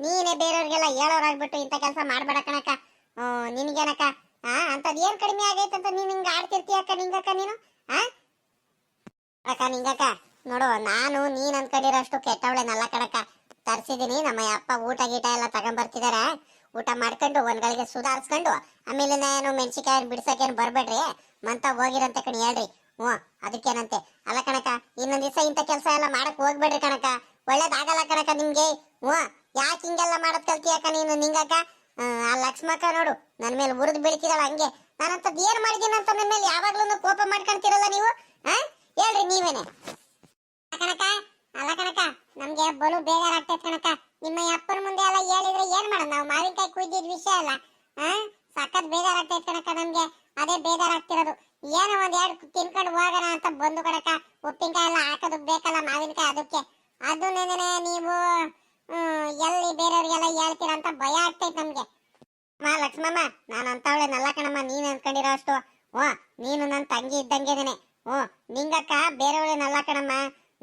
ನೀನೇ ಬೇರೆಯವ್ರಿಗೆಲ್ಲ ಹೇಳೋರಾಗ್ಬಿಟ್ಟು ಇಂಥ ಕೆಲಸ ಮಾಡ್ಬೇಡ ಕಣಕ್ಕ. ನಿನ್ಗೇನಕ್ಕ ಅಂತದ್ ಏನ್ ಕಡಿಮೆ ಆಗೈತಂತ ನೀನ್ ಹಿಂಗ ಆಡ್ತಿರ್ತೀಯ ಅಕ್ಕ? ನಿಂಗಕ್ಕ ನೀನು ಅಕ್ಕ ನಿಂಗಕ್ಕ ನೋಡು, ನಾನು ನೀನ್ ಅನ್ಕೊಂಡಿರೋಷ್ಟು ಕೆಟ್ಟವಳೇನಲ್ಲ ಕಣಕ್ಕ. ತರ್ಸಿದೀನಿ, ನಮ್ಮ ಅಪ್ಪ ಊಟ ಗೀಟ ಎಲ್ಲ ತಗೊಂಡ್ಬರ್ತಿದಾರ. ಊಟ ಮಾಡ್ಕೊಂಡು ಒಂದ್ಗಳಿಗೆ ಸುಧಾರಿಸ್ಕೊಂಡು ಆಮೇಲೆ ಏನು ಮೆಣಸಿಕಾಯಿ ಬಿಡ್ಸಕ್ಕೇನು ಬರ್ಬೇಡ್ರಿ, ಮಂತ ಹೋಗಿರಂತೆ ಕಣಿ ಹೇಳ್ರಿ. ಅದಕ್ಕೇನಂತೆ. ಅಲ್ಲ ಕಣಕ, ಇನ್ನೊಂದ್ ದಿವಸ ಇಂಥ ಕೆಲಸ ಎಲ್ಲ ಮಾಡಕ್ ಹೋಗ್ಬೇಡ್ರಿ ಕಣಕ, ಒಳ್ಳೇದಾಗಲ್ಲ ಕಣಕ ನಿಮ್ಗೆ. ಯಾಕೆ ಹಿಂಗೆಲ್ಲ ಮಾಡದ್ ಕಲ್ತಿಯಕ್ಕ ನೀನು? ನಿಂಗಕ್ಕ ಆ ಲಕ್ಷ್ಮಕ್ಕ ನೋಡು ನನ್ ಮೇಲೆ ಉರಿದು ಬೀಳ್ತಿದಾಳ ಹಂಗೆ. ನಾನಂತದ್ ಏನ್ ಮಾಡಿದೀನಿ ಅಂತ ನನ್ನ ಮೇಲೆ ಯಾವಾಗ್ಲೂ ಕೋಪ ಮಾಡ್ಕೊಂತೀರಲ್ಲ ನೀವು. ಹೇಳ್ರಿ ನೀವೇನೆ ಕಣಕ. ಅಲ್ಲ ಕಣಕ, ನಮ್ಗೆ ಬಲು ಬೇಜಾರಾಗ್ತೈತ್ ಕಣಕ. ನಿಮ್ಮ ಅಪ್ಪನ ಮುಂದೆ ಎಲ್ಲ ಹೇಳಿದ್ರೆ ಏನ್ ಮಾಡೋಣ ನಾವು? ಮಾವಿನಕಾಯಿ ಕುಯ್ದಿದ್ ವಿಷಯ ಅಲ್ಲ, ಸಖತ್ ಬೇಜಾರಾಗ್ತೈತ್ ಕಣಕ ನಮ್ಗೆ. ಅದೇ ಬೇಜಾರಾಗ್ತಿರೋದು. ಏನೋ ಒಂದ್ ಎರಡು ತಿನ್ಕೊಂಡು ಹೋಗೋಣ ಅಂತ ಬಂದು ಕಣಕ. ಉಪ್ಪಿನಕಾಯಿ ಎಲ್ಲ ಹಾಕೋದಕ್ ಬೇಕಲ್ಲ ಮಾವಿನಕಾಯಿ, ಅದಕ್ಕೆ. ಅದು ನೆನೆ ನೀವು ಎಲ್ಲಿ ಬೇರೆಯವ್ರಿಗೆಲ್ಲ ಹೇಳ್ತೀರ ಅಂತ ಭಯ ಆಗ್ತೈತ್ ನಮ್ಗೆ. ಲಕ್ಷ್ಮಮ್ಮ, ನಾನು ಅಂತವಳೇನಲ್ಲ ಕಣಮ್ಮ ನೀನ್ ಅನ್ಕೊಂಡಿರೋ ಅಷ್ಟು. ನೀನು ನನ್ ತಂಗಿ ಇದ್ದಂಗೆನೆ. ನಿಂಗಕ್ಕ ಬೇರೆಯವಳೇನಲ್ಲ ಕಣಮ್ಮ.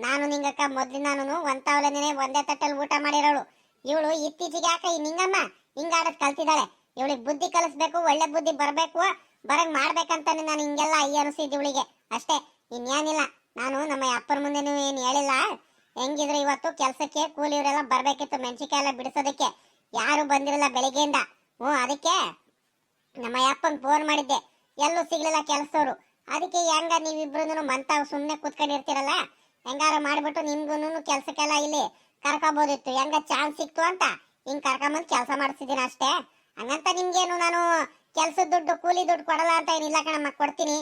ನಾನು ನಿಂಗಕ್ಕ ಮೊದ್ಲಿನಾನು ಒಂತವಳೇನೆ, ಒಂದೇ ತಟ್ಟಲ್ಲಿ ಊಟ ಮಾಡಿರೋಳು. ಇವಳು ಇತ್ತೀಚೆಗೆ ಯಾಕ ಈ ನಿಂಗಮ್ಮ ಹಿಂಗಾಡದ್ ಕಲ್ತಿದ್ದಾಳೆ. ಇವಳಿಗೆ ಬುದ್ಧಿ ಕಲಿಸ್ಬೇಕು, ಒಳ್ಳೆ ಬುದ್ಧಿ ಬರ್ಬೇಕು, ಬರಂಗ್ ಮಾಡ್ಬೇಕಂತಾನೆ ನಾನು ಹಿಂಗೆಲ್ಲ ಅನಿಸಿದ್ದು ಇವಳಿಗೆ ಅಷ್ಟೇ, ಇನ್ನೇನಿಲ್ಲ. ನಾನು ನಮ್ಮ ಅಪ್ಪನ ಮುಂದೆನೂ ಏನ್ ಹೇಳಿಲ್ಲ. ಹೆಂಗಿದ್ರು ಇವತ್ತು ಕೆಲ್ಸಕ್ಕೆ ಕೂಲಿಯವರೆಲ್ಲ ಬರ್ಬೇಕಿತ್ತು ಮೆಣಸಿಕಾಯಿ ಎಲ್ಲ ಬಿಡಿಸೋದಕ್ಕೆ. ಯಾರು ಬಂದಿರಲ್ಲ ಬೆಳಿಗ್ಗೆಯಿಂದ. ಅದಕ್ಕೆ ನಮ್ಮ ಅಪ್ಪಂಗೆ ಫೋನ್ ಮಾಡಿದ್ದೆ, ಎಲ್ಲೂ ಸಿಗ್ಲಿಲ್ಲ ಕೆಲಸದವರು. ಅದಕ್ಕೆ ಹೆಂಗ ನೀವಿಬ್ರು ಮಂತಾವ್ ಸುಮ್ನೆ ಕೂತ್ಕೊಂಡಿರ್ತೀರಲ್ಲ, ಹೆಂಗಾರ ಮಾಡ್ಬಿಟ್ಟು ನಿಮ್ಗೂನು ಕೆಲ್ಸಕ್ಕೆಲ್ಲ ಇಲ್ಲಿ ಕರ್ಕೋಬೋದಿತ್ತು. ಹೆಂಗ ಚಾನ್ಸ್ ಸಿಕ್ತು ಅಂತ ಹಿಂಗ್ ಕರ್ಕೊಂಬಂದ್ ಕೆಲಸ ಮಾಡಿಸಿದೀನಿ ಅಷ್ಟೇ. ಹಂಗಂತ ನಿಮ್ಗೇನು ನಾನು ಕೆಲ್ಸದ ದುಡ್ಡು ಕೂಲಿ ದುಡ್ಡು ಕೊಡಲ್ಲ ಅಂತ ಏನಿಲ್ಲ ಕಣಮ್ಮ, ಕೊಡ್ತೀನಿ.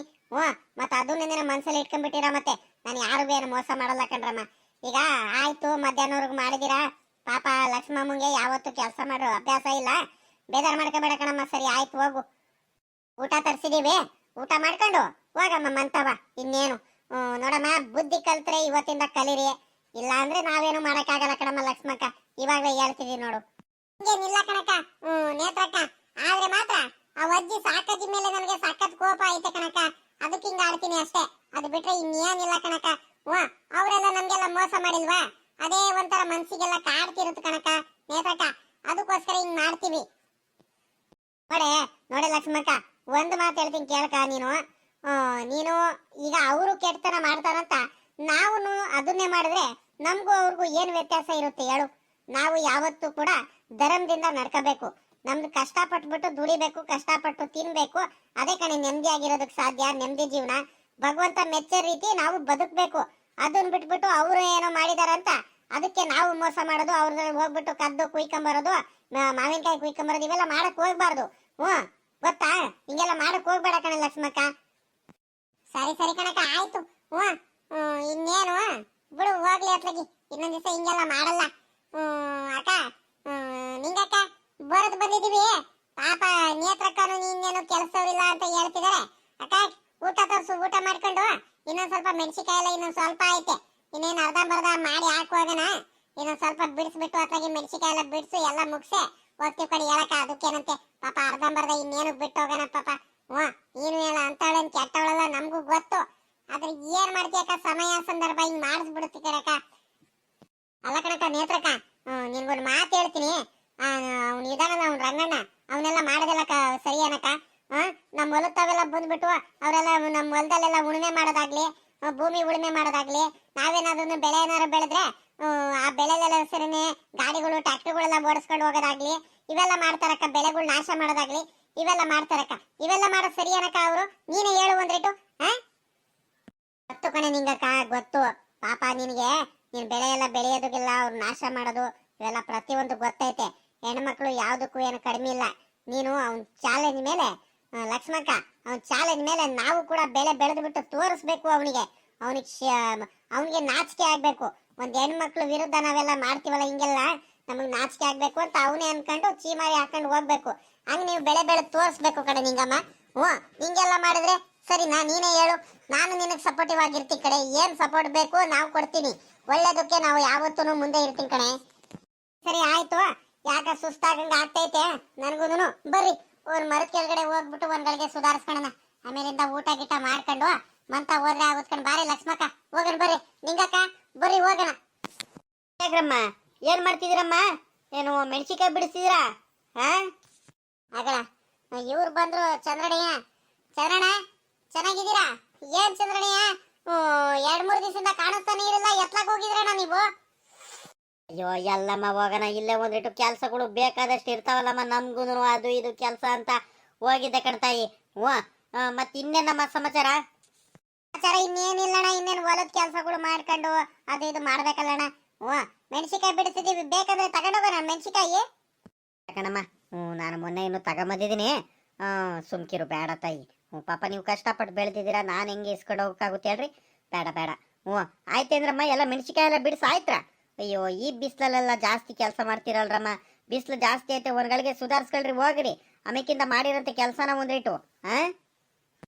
ಮತ್ತೆ ಅದನ್ನೇನ ಮನ್ಸಲ್ಲಿ ಇಟ್ಕೊಂಡ್ಬಿಟ್ಟಿರ. ಮತ್ತೆ ನಾನು ಯಾರು ಬೇರೆ ಮೋಸ ಮಾಡಲ್ಲ ಕಣ್ರಮ್ಮ. ಈಗ ಆಯ್ತು, ಮಧ್ಯಾಹ್ನವರೆಗೂ ಮಾಡಿದಿರಾ. ಪಾಪ ಲಕ್ಷ್ಮಮ್ಮಂಗೆ ಯಾವತ್ತು ಕೆಲಸ ಮಾಡೋ ಅಭ್ಯಾಸ ಇಲ್ಲ, ಬೇಜಾರ್ ಮಾಡ್ಕೋಬೇಡ ಕಣಮ್ಮ. ಸರಿ ಆಯ್ತು, ಹೋಗು. ಊಟ ತರ್ಸಿದೀವಿ, ಊಟ ಮಾಡ್ಕೊಂಡು ಹೋಗಮ್ಮ ಮಂತವ. ಇನ್ನೇನು ನೋಡಮ್ಮ, ಬುದ್ಧಿ ಕಲ್ತ್ರೆ ಇವತ್ತಿಂದ ಕಲೀರಿ, ಇಲ್ಲ ಅಂದ್ರೆ ನಾವೇನು ಮಾಡಕ್ಕಾಗಲ್ಲ ಕಣಮ್ಮ ಲಕ್ಷ್ಮಕ್ಕ. ಇವಾಗಲೇ ಹೇಳ್ತಿದೀವಿ ನೋಡು. ಹಿಂಗೇನಿಲ್ಲ ಕಣಕ್ಕ. ನೇತ್ರಕ್ಕ, ಆದ್ರೆ ಮಾತ್ರ ಆ ಅಜ್ಜಿ ಸಾಕಜ್ಜಿ ಮೇಲೆ ನನಗೆ ಸಖತ್ ಕೋಪ ಐತೆ ಕಣಕ್ಕ. ಅದಕ್ಕೆ ಹಿಂಗ ಆಡ್ತೀನಿ ಅಷ್ಟೇ. ಅದು ಬಿಟ್ರೆ ಇನ್ನೇನಿಲ್ಲ ಕಣಕ್ಕ. ಅವರೆಲ್ಲ ನಮ್ಗೆಲ್ಲ ಮೋಸ ಮಾಡಿಲ್ವಾ? ಅದೇ ಒಂಥರ ಮನ್ಸಿಗೆಲ್ಲ ಕಾಡ್ತಿರುತ್ತೆ ಕಣಕ್ಕ ನೇತ್ರಕ್ಕ. ಅದಕ್ಕೋಸ್ಕರ ಹಿಂಗ್ ಮಾಡ್ತೀವಿ. ನೋಡೆ ಲಕ್ಷ್ಮಕ್ಕ, ಒಂದ್ ಮಾತು ಹೇಳ್ತೀನಿ ಕೇಳಕ. ನೀನು ಈಗ ಅವರು ಕೆಟ್ಟತನ ಮಾಡ್ತಾರಂತ ನಾವು ಅದನ್ನೇ ಮಾಡಿದ್ರೆ ನಮ್ಗೂ ಅವ್ರಿಗೂ ಏನ್ ವ್ಯತ್ಯಾಸ ಇರುತ್ತೆ ಹೇಳು? ನಾವು ಯಾವತ್ತೂ ಕೂಡ ಧರ್ಮದಿಂದ ನಡ್ಕೋಬೇಕು. ನಮ್ದು ಕಷ್ಟಪಟ್ಬಿಟ್ಟು ದುಡಿಬೇಕು, ಕಷ್ಟಪಟ್ಟು ತಿನ್ಬೇಕು. ಅದೇ ಕಣೆ ನೆಮ್ಮದಿ ಆಗಿರೋದಕ್ಕೆ ಸಾಧ್ಯ. ನೆಮ್ಮದಿ ಜೀವನ ಭಗವಂತ ಮೆಚ್ಚೋ ರೀತಿ ನಾವು ಬದುಕಬೇಕು. ಅದನ್ನ ಬಿಟ್ಬಿಟ್ಟು ಅವರು ಏನೋ ಮಾಡಿದಾರಂತ ಅದಕ್ಕೆ ನಾವು ಮೋಸ ಮಾಡೋದು, ಅವ್ರದ್ರಲ್ಲಿ ಹೋಗ್ಬಿಟ್ಟು ಕದ್ದು ಕುಯ್ಕೊಂಬರೋದು, ಮಾವಿನಕಾಯಿ ಕುಯ್ಕೊಂಬರೋದು, ಇವೆಲ್ಲ ಮಾಡಕ್ ಹೋಗ್ಬಾರ್ದು. ಗೊತ್ತಾ? ಹಿಂಗೆಲ್ಲ ಮಾಡಕ್ ಹೋಗ್ಬೇಡ ಕಣೆ ಲಕ್ಷ್ಮಕ್ಕ. ಸರಿ ಸರಿ ಕಣಕ್ಕ, ಆಯ್ತು. ಇನ್ನೇನು ಬಿಡು, ಹೋಗ್ಲಿ ಅತ್ಲಗಿ. ಇನ್ನೊಂದ್ ದಿವಸ ಹಿಂಗೆಲ್ಲ ಮಾಡಲ್ಲ. ಅಕ್ಕ, ನಿಂಗಕ್ಕ ಬರೋದ್ ಬಂದಿದೀವಿ. ಪಾಪ ನೇತ್ರಕ್ಕನು ಇನ್ನೇನು ಕೆಲಸವ್ರಿಲ್ಲ ಅಂತ ಹೇಳ್ತಿದಾರೆ. ಅಕ್ಕ, ಊಟ ತರ್ಸು, ಊಟ ಮಾಡ್ಕೊಂಡು. ಇನ್ನೊಂದ್ ಸ್ವಲ್ಪ ಮೆಣಸಿಕಾಯಿ ಎಲ್ಲ ಇನ್ನೊಂದ್ ಸ್ವಲ್ಪ ಐತೆ, ಇನ್ನೇನು ಅರ್ಧಂಬರ್ಧ ಮಾಡಿ ಹಾಕುವಾಗನ ಇನ್ನೊಂದ್ ಸ್ವಲ್ಪ ಬಿಡಿಸ್ಬಿಟ್ಟು ಅತ್ಲಾಗಿ ಮೆಣಸಿಕಾಯಿ ಎಲ್ಲ ಬಿಡಿಸು, ಎಲ್ಲ ಮುಗ್ಸೆ ಹೋಗ್ತೀವಿ ಕಡೆ ಹೇಳಕ್ಕ. ಅದಕ್ಕೇನಂತೆ ಪಾಪ ಅರ್ಧಂಬರ್ಧ ಇನ್ನೇನು ಬಿಟ್ಟು ಹೋಗೋಣ ಪಾಪ. ನೀನು ಹೇಳ ಅಂತವಳೇನ್ ಕೆಟ್ಟವಳಲ್ಲ, ನಮಗೂ ಗೊತ್ತು. ಆದ್ರೆ ಏನ್ ಮಾಡ್ತೀಯಕ್ಕ, ಸಮಯ ಸಂದರ್ಭ ಹಿಂಗ್ ಮಾಡಿಸ್ಬಿಡುತ್ತೆ ಕಣಕ್ಕ. ಅಲ್ಲ ಕಣಕ್ಕ ನೇತ್ರಕ್ಕ, ನಿನ್ಗೊಂದು ಮಾತು ಹೇಳ್ತೀನಿ. ಅವ್ನು ಇದಾನಲ್ಲ, ಅವ್ನು ರಂಗಣ್ಣ, ಅವನೆಲ್ಲ ಮಾಡೋದಿಲ್ಲ ಸರಿ ಏನಕ್ಕ. ನಮ್ಮ ಹೊಲತ್ತವೆಲ್ಲ ಬಂದ್ಬಿಟ್ಟು ಅವರೆಲ್ಲ ನಮ್ಮ ಹೊಲದಲ್ಲೆಲ್ಲ ಉಳುಮೆ ಮಾಡೋದಾಗ್ಲಿ, ಭೂಮಿ ಉಳುಮೆ ಮಾಡೋದಾಗ್ಲಿ, ನಾವೇನಾದ್ರು ಬೆಳೆ ಏನಾರು ಬೆಳೆದ್ರೆ ಆ ಬೆಳೆಲೆಲ್ಲ ಹೆಸರನ್ನೇ ಗಾಡಿಗಳು ಟ್ರ್ಯಾಕ್ಟರ್ಗಳೆಲ್ಲ ಓಡಿಸ್ಕೊಂಡು ಹೋಗೋದಾಗ್ಲಿ, ಇವೆಲ್ಲ ಮಾಡ್ತಾರಕ್ಕ. ಬೆಳೆಗಳು ನಾಶ ಮಾಡೋದಾಗ್ಲಿ ಇವೆಲ್ಲ ಮಾಡ್ತಾರಕ್ಕ. ಇವೆಲ್ಲ ಮಾಡೋದು ಸರಿ ಏನಕ್ಕ ಅವರು? ನೀನೇ ಹೇಳು ಒಂದ್ರೇಟು. ಗೊತ್ತು ಕಣೆ ನಿಂಗಕ್ಕ, ಗೊತ್ತು. ಪಾಪ ನಿನಗೆ ನೀನ್ ಬೆಳೆ ಎಲ್ಲ ಬೆಳೆಯೋದಕ್ಕೆಲ್ಲ ಅವ್ರು ನಾಶ ಮಾಡೋದು ಇವೆಲ್ಲ ಪ್ರತಿಯೊಂದು ಗೊತ್ತೈತೆ. ಹೆಣ್ಮಕ್ಳು ಯಾವ್ದಕ್ಕೂ ಏನು ಕಡಿಮೆ ಇಲ್ಲ. ನೀನು ಅವ್ನ ಚಾಲೆಂಜ್ ಮೇಲೆ ಲಕ್ಷ್ಮಕ್ಕ, ಅವ್ನ ಚಾಲೆಂಜ್ ಮೇಲೆ ನಾವು ಕೂಡ ಬೆಳೆ ಬೆಳೆದು ಬಿಟ್ಟು ತೋರಿಸ್ಬೇಕು ಅವನಿಗೆ. ಅವನಿಗೆ ನಾಚಿಕೆ ಆಗ್ಬೇಕು. ಒಂದ್ ಹೆಣ್ಮಕ್ಳು ವಿರುದ್ಧ ನಾವೆಲ್ಲ ಮಾಡ್ತೀವಲ್ಲ ಹಿಂಗೆಲ್ಲ, ನಮಗ್ ನಾಚಿಕೆ ಆಗ್ಬೇಕು ಅಂತ ಅವನೇ ಅನ್ಕೊಂಡು ಚೀಮಾರಿ ಹಾಕೊಂಡು ಹೋಗ್ಬೇಕು. ಹಂಗ ನೀವು ಬೆಳೆ ಬೆಳೆದು ತೋರಿಸ್ಬೇಕು ಕಡೆ ನಿಂಗಮ್ಮ. ಹಿಂಗೆಲ್ಲ ಮಾಡಿದ್ರೆ ಸರಿನಾ? ನೀನೇ ಹೇಳು. ನಾನು ನಿನಗ್ ಸಪೋರ್ಟಿವ್ ಆಗಿರ್ತೀನಿ ಕಡೆ. ಏನ್ ಸಪೋರ್ಟ್ ಬೇಕು ನಾವು ಕೊಡ್ತೀನಿ. ಒಳ್ಳೇದಕ್ಕೆ ನಾವು ಯಾವತ್ತೂ ಮುಂದೆ ಇರ್ತೀನಿ ಕಣೆ. ಸರಿ ಆಯ್ತು. ಯಾಕ ಸುಸ್ತಾಗಂಗ ಆಗ್ತೈತೆ ನನ್ಗೂನು. ಬರ್ರಿ ಒಂದ್ ಮರದ ಕೆಳಗಡೆ ಹೋಗ್ಬಿಟ್ಟು ಒಂದ್ಗಳಿಗೆ ಸುಧಾರಿಸ್ಕೊಳ್ಳೋಣ. ಆಮೇಲಿಂದ ಊಟ ಗಿಟ ಮಾಡ್ಕೊಂಡು ಮಂತ ಹೋದ್ರೆ ಆಗುತ್ಕೊಂಡು. ಬಾರಿ ಲಕ್ಷ್ಮಕ್ಕ, ಹೋಗೋಣ ಬರ್ರಿ. ನಿಂಗಕ್ಕ ಬರ್ರಿ ಹೋಗೋಣ. ಯಾಕ್ರಮ್ಮ ಏನ್ ಮಾಡ್ತಿದ್ದೀರಮ್ಮ? ಏನು ಮೆಣಸಿಕಾಯಿ ಬಿಡಿಸ್ತಿದ್ದೀರಾ? ಹಾ ಆಗಲ್ಲ ಇವ್ರು ಬಂದ್ರು. ಚಂದ್ರಣ್ಣಯ್ಯ, ಚಂದ್ರಣ್ಣ ಚೆನ್ನಾಗಿದ್ದೀರಾ? ಏನ್ ಚಂದ್ರಣ್ಣಯ್ಯ 2-3 ದಿವಸದಿಂದ ಕಾಣಿಸ್ತಾನೆ ಇರಲಿಲ್ಲ, ಎತ್ಲಾಕ್ ಹೋಗಿದ್ರಣ್ಣ ನೀವು? ಅಯ್ಯೋ ಎಲ್ಲಮ್ಮ ಹೋಗೋಣ, ಇಲ್ಲೇ ಒಂದಿಟ್ಟು ಕೆಲ್ಸಗಳು ಬೇಕಾದಷ್ಟು ಇರ್ತಾವಲ್ಲಮ್ಮ ನಮ್ಗೂನು, ಅದು ಇದು ಕೆಲಸ ಅಂತ ಹೋಗಿದ್ದೆ ಕಣ್ತಾಯಿ. ಮತ್ ಇನ್ನೇನಮ್ಮ ಸಮಾಚಾರ? ಸಮಾಚಾರ ಇನ್ನೇನಿಲ್ಲಣ್ಣ, ಇನ್ನೇನು ಹೊಲದ ಕೆಲಸಗಳು ಮಾಡ್ಕೊಂಡು ಅದು ಇದು ಮಾಡ್ಬೇಕಲ್ಲಣ್ಣ. ಮೆಣಸಿಕಾಯಿ ಬಿಡಿಸಿದೀವಿ, ಬೇಕಂದ್ರೆ ತಗೊಂಡೋಗೋಣ ಮೆಣಸಿಕಾಯಿ. ಯಾಕಣಮ್ಮ ನಾನು ಮೊನ್ನೆ ಇನ್ನು ತಗೊಂಬಂದಿದ್ದೀನಿ. ಸುಮ್ಕಿರು ಬೇಡ ತಾಯಿ. ಪಾಪ ನೀವು ಕಷ್ಟಪಟ್ಟು ಬೆಳೆದಿದ್ದೀರಾ, ನಾನು ಹೆಂಗೆ ಇಸ್ಕೊಂಡು ಹೋಗಕ್ಕಾಗುತ್ತೆ ಹೇಳ್ರಿ? ಬೇಡ ಬೇಡ. ಆಯ್ತೇಂದ್ರಮ್ಮ, ಎಲ್ಲ ಮೆಣಸಿಕಾಯಿ ಎಲ್ಲ ಬಿಡಿಸಿ ಆಯ್ತಾ? ಅಯ್ಯೋ ಈ ಬಿಸಿಲಲ್ಲೆಲ್ಲ ಜಾಸ್ತಿ ಕೆಲಸ ಮಾಡ್ತೀರಲ್ರಮ್ಮ, ಬಿಸಿಲು ಜಾಸ್ತಿ ಐತೆ, ಒಂದ್ಗಳಿಗೆ ಸುಧಾರಿಸ್ಕೊಳ್ರಿ ಹೋಗ್ರಿ. ಆಮೇಕಿಂದ ಮಾಡಿರೋಂಥ ಕೆಲಸನ ಒಂದಿಟ್ಟು.